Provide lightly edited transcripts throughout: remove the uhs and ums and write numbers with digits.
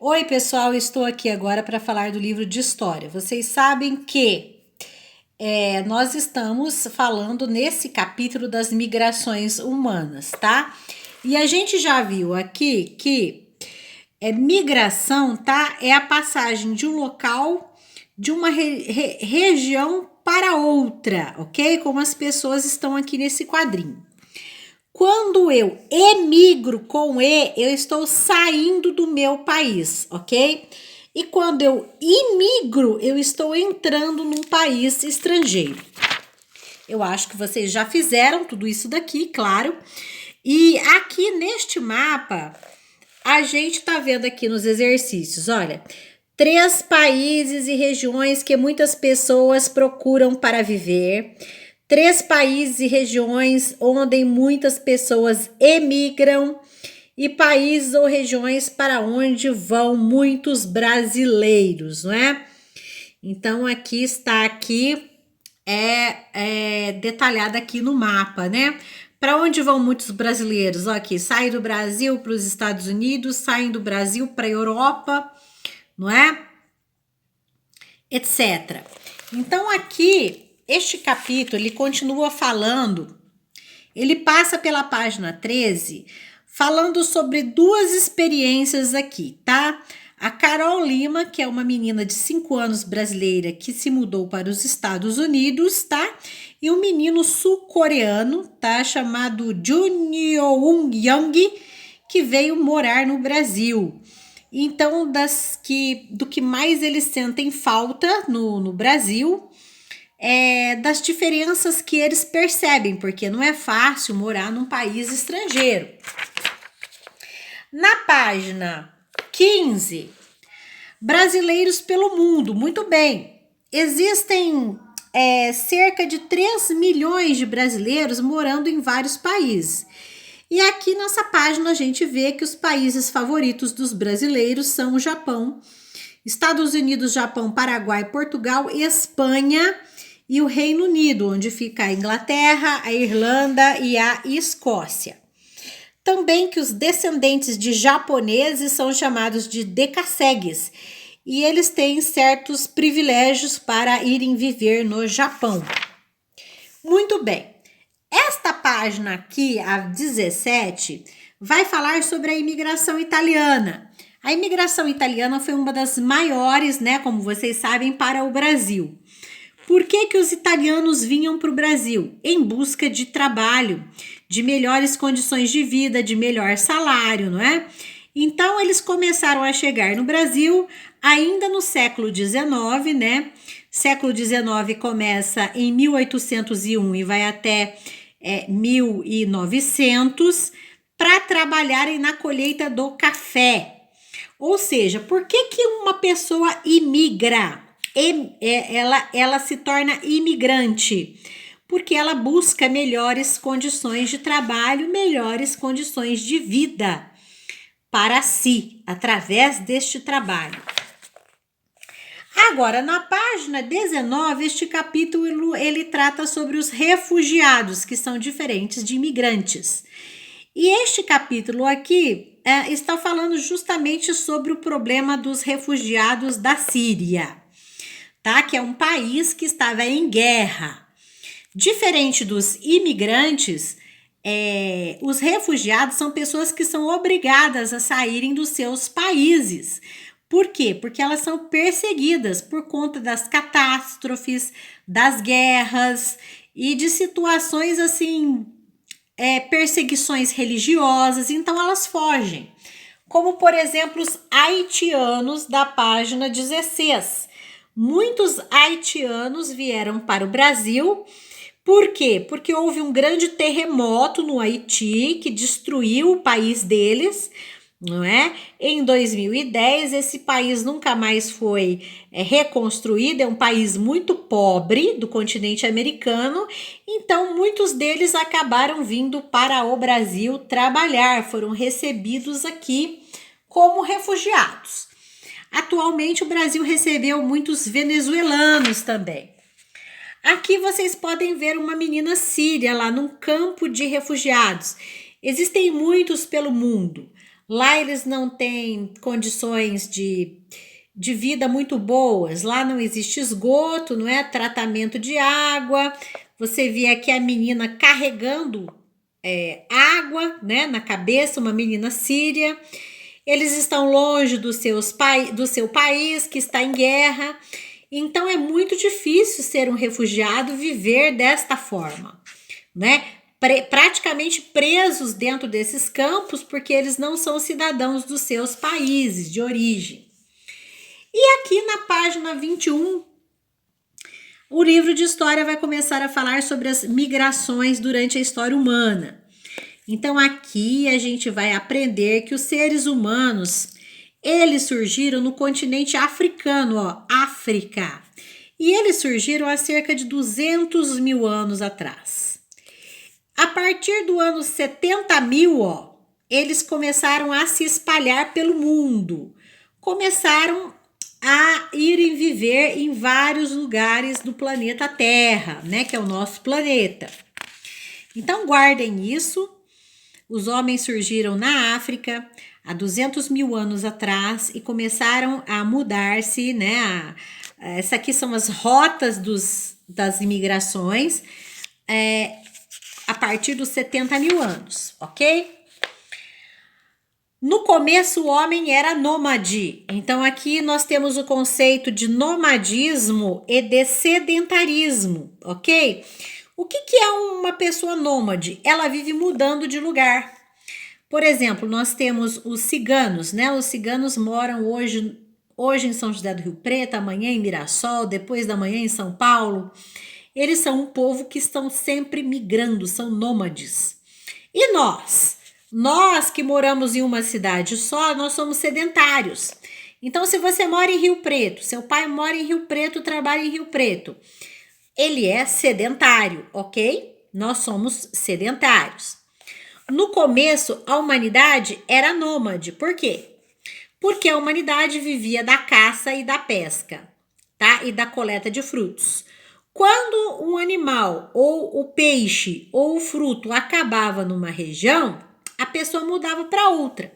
Oi, pessoal, estou aqui agora para falar do livro de história. Vocês sabem que nós estamos falando nesse capítulo das migrações humanas, tá? E a gente já viu aqui que migração, tá? É a passagem de um local, de uma região para outra, ok? Como as pessoas estão aqui nesse quadrinho. Quando eu emigro com E, eu estou saindo do meu país, ok? E quando eu imigro, eu estou entrando num país estrangeiro. Eu acho que vocês já fizeram tudo isso daqui, claro. E aqui neste mapa, a gente tá vendo aqui nos exercícios, olha, 3 países e regiões que muitas pessoas procuram para viver. 3 países e regiões onde muitas pessoas emigram e países ou regiões para onde vão muitos brasileiros, não é? Então aqui está detalhado aqui no mapa, né? Para onde vão muitos brasileiros? Ó, aqui, saem do Brasil para os Estados Unidos, saem do Brasil para a Europa, não é? Etc. Então aqui este capítulo, ele continua falando, ele passa pela página 13, falando sobre 2 experiências aqui, tá? A Carol Lima, que é uma menina de 5 anos brasileira que se mudou para os Estados Unidos, tá? E um menino sul-coreano, tá? Chamado Jun Young, que veio morar no Brasil. Então, do que mais eles sentem falta no Brasil, das diferenças que eles percebem, porque não é fácil morar num país estrangeiro. Na página 15, brasileiros pelo mundo, muito bem. Existem cerca de 3 milhões de brasileiros morando em vários países. E aqui nessa página a gente vê que os países favoritos dos brasileiros são o Japão, Estados Unidos, Japão, Paraguai, Portugal, Espanha e o Reino Unido, onde fica a Inglaterra, a Irlanda e a Escócia. Também que os descendentes de japoneses são chamados de decassegues e eles têm certos privilégios para irem viver no Japão. Muito bem. Esta página aqui, a 17, vai falar sobre a imigração italiana. A imigração italiana foi uma das maiores, né, como vocês sabem, para o Brasil. Por que os italianos vinham para o Brasil? Em busca de trabalho, de melhores condições de vida, de melhor salário, não é? Então, eles começaram a chegar no Brasil ainda no século XIX, né? Século XIX começa em 1801 e vai até 1900, para trabalharem na colheita do café. Ou seja, por que uma pessoa imigra? Ela se torna imigrante, porque ela busca melhores condições de trabalho, melhores condições de vida para si, através deste trabalho. Agora, na página 19, este capítulo ele trata sobre os refugiados, que são diferentes de imigrantes. E este capítulo aqui está falando justamente sobre o problema dos refugiados da Síria, tá? Que é um país que estava em guerra. Diferente dos imigrantes, os refugiados são pessoas que são obrigadas a saírem dos seus países. Por quê? Porque elas são perseguidas por conta das catástrofes, das guerras e de situações assim, perseguições religiosas, então elas fogem. Como, por exemplo, os haitianos da página 16. Muitos haitianos vieram para o Brasil. Por quê? Porque houve um grande terremoto no Haiti que destruiu o país deles, não é? Em 2010, esse país nunca mais foi reconstruído, é um país muito pobre do continente americano, então muitos deles acabaram vindo para o Brasil trabalhar, foram recebidos aqui como refugiados. Atualmente o Brasil recebeu muitos venezuelanos também. Aqui vocês podem ver uma menina síria lá num campo de refugiados. Existem muitos pelo mundo. Lá eles não têm condições de vida muito boas. Lá não existe esgoto, não é? Tratamento de água. Você vê aqui a menina carregando água, né, na cabeça, uma menina síria. Eles estão longe do seu país, que está em guerra. Então é muito difícil ser um refugiado, viver desta forma, né? Praticamente presos dentro desses campos, porque eles não são cidadãos dos seus países de origem. E aqui na página 21, o livro de história vai começar a falar sobre as migrações durante a história humana. Então aqui a gente vai aprender que os seres humanos, eles surgiram no continente africano, ó, África. E eles surgiram há cerca de 200 mil anos atrás. A partir do ano 70 mil, ó, eles começaram a se espalhar pelo mundo. Começaram a irem viver em vários lugares do planeta Terra, né, que é o nosso planeta. Então guardem isso. Os homens surgiram na África há 200 mil anos atrás e começaram a mudar-se, né? Essas aqui são as rotas das imigrações a partir dos 70 mil anos, ok? No começo, o homem era nômade. Então, aqui nós temos o conceito de nomadismo e de sedentarismo, ok? O que é uma pessoa nômade? Ela vive mudando de lugar. Por exemplo, nós temos os ciganos, né? Os ciganos moram hoje em São José do Rio Preto, amanhã em Mirassol, depois da manhã em São Paulo. Eles são um povo que estão sempre migrando, são nômades. E nós? Nós que moramos em uma cidade só, nós somos sedentários. Então, se você mora em Rio Preto, seu pai mora em Rio Preto, trabalha em Rio Preto, ele é sedentário, ok? Nós somos sedentários. No começo, a humanidade era nômade. Por quê? Porque a humanidade vivia da caça e da pesca, tá? E da coleta de frutos. Quando um animal, ou o peixe, ou o fruto acabava numa região, a pessoa mudava para outra,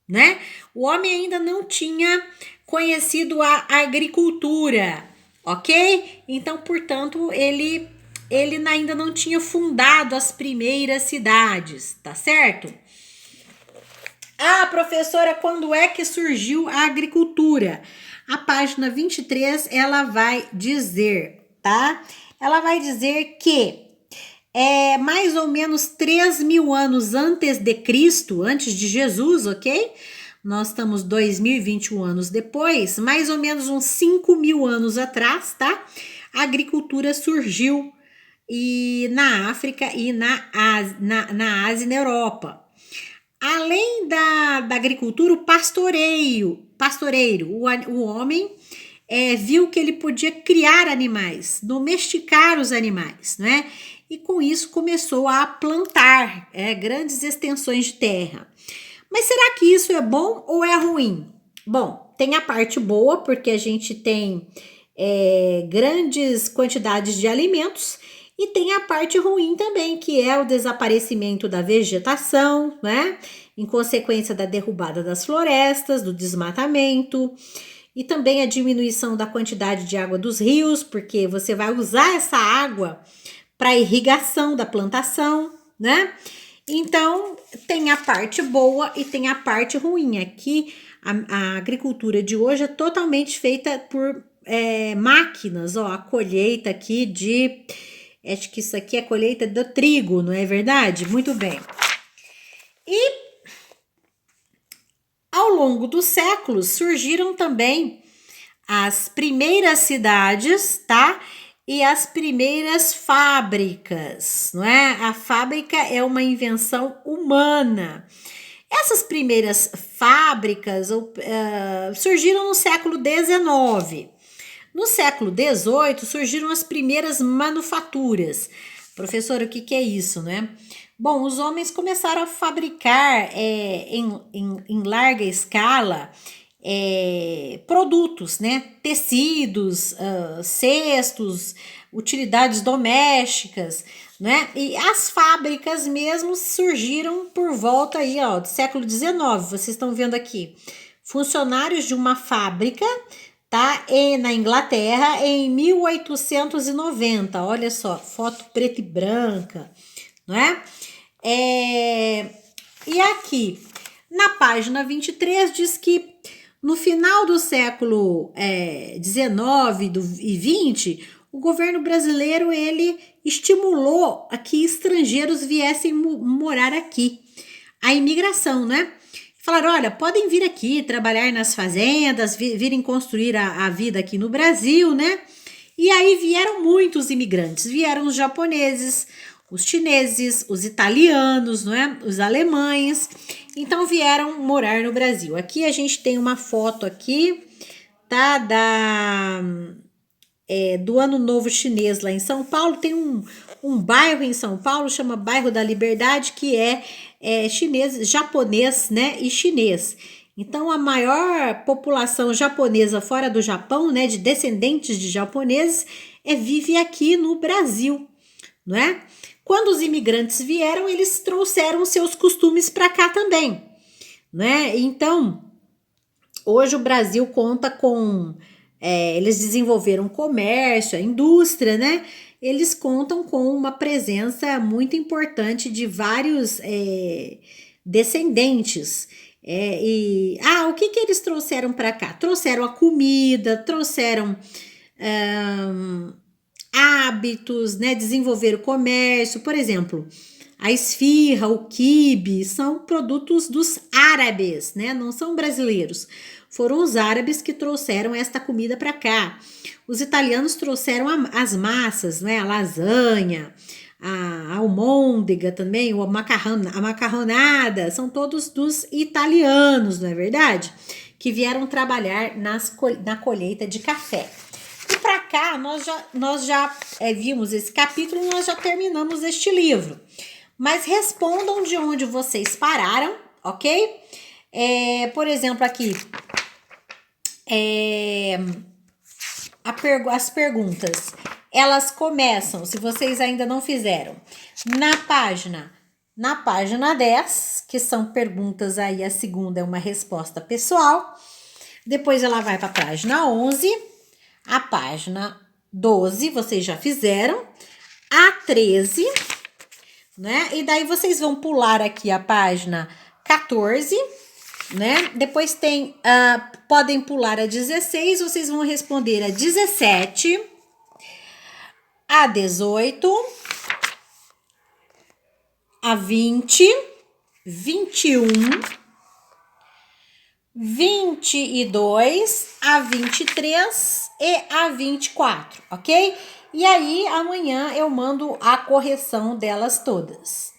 né? O homem ainda não tinha conhecido a agricultura, ok? Então, portanto, ele ainda não tinha fundado as primeiras cidades, tá certo? Ah, professora, quando é que surgiu a agricultura? A página 23, ela vai dizer, tá? Ela vai dizer que mais ou menos 3 mil anos antes de Cristo, antes de Jesus, ok? Nós estamos 2021 anos depois, mais ou menos uns 5 mil anos atrás, tá? A agricultura surgiu na África e na Ásia e na Europa. Além da agricultura, o pastoreiro, o homem viu que ele podia criar animais, domesticar os animais, né? E com isso começou a plantar grandes extensões de terra. Mas será que isso é bom ou é ruim? Bom, tem a parte boa, porque a gente tem grandes quantidades de alimentos, e tem a parte ruim também, que é o desaparecimento da vegetação, né? Em consequência da derrubada das florestas, do desmatamento, e também a diminuição da quantidade de água dos rios, porque você vai usar essa água para irrigação da plantação, né? Então, tem a parte boa e tem a parte ruim. Aqui, a agricultura de hoje é totalmente feita por máquinas, ó, a colheita aqui acho que isso aqui é a colheita do trigo, não é verdade? Muito bem. E ao longo dos séculos surgiram também as primeiras cidades, tá? E as primeiras fábricas, não é? A fábrica é uma invenção humana. Essas primeiras fábricas surgiram no século XIX. No século XVIII surgiram as primeiras manufaturas. Professora, o que é isso, né? Bom, os homens começaram a fabricar em larga escala produtos, né? Tecidos, cestos, utilidades domésticas, né? E as fábricas mesmo surgiram por volta aí, ó, do século XIX. Vocês estão vendo aqui, funcionários de uma fábrica, tá? Na Inglaterra em 1890. Olha só, foto preta e branca, não é? E aqui, na página 23, diz que no final do século XIX e XX, o governo brasileiro ele estimulou a que estrangeiros viessem morar aqui. A imigração, né? Falaram, olha, podem vir aqui trabalhar nas fazendas, virem construir a vida aqui no Brasil, né? E aí vieram muitos imigrantes, vieram os japoneses, os chineses, os italianos, não é? Os alemães, então vieram morar no Brasil. Aqui a gente tem uma foto aqui, tá? Do Ano Novo Chinês lá em São Paulo. Tem um bairro em São Paulo, chama Bairro da Liberdade, que é chinês, japonês, né? E chinês. Então, a maior população japonesa fora do Japão, né? De descendentes de japoneses, vive aqui no Brasil, não é? Quando os imigrantes vieram, eles trouxeram seus costumes para cá também, né? Então, hoje o Brasil conta com... eles desenvolveram comércio, a indústria, né? Eles contam com uma presença muito importante de vários descendentes. O que eles trouxeram para cá? Trouxeram a comida, trouxeram... hábitos, né, desenvolver o comércio, por exemplo, a esfirra, o quibe, são produtos dos árabes, né, não são brasileiros, foram os árabes que trouxeram esta comida para cá. Os italianos trouxeram as massas, né, a lasanha, a almôndega também, a macarronada, são todos dos italianos, não é verdade? Que vieram trabalhar na colheita de café. E para cá, nós já vimos esse capítulo, nós já terminamos este livro. Mas respondam de onde vocês pararam, ok? Por exemplo, aqui, as perguntas, elas começam, se vocês ainda não fizeram, na página 10, que são perguntas aí, a segunda é uma resposta pessoal. Depois ela vai para a página 11, a página 12, vocês já fizeram, a 13, né? E daí vocês vão pular aqui a página 14, né? Depois podem pular a 16, vocês vão responder a 17, a 18, a 20, 21, 22, a 23 e a 24, ok? E aí, amanhã eu mando a correção delas todas.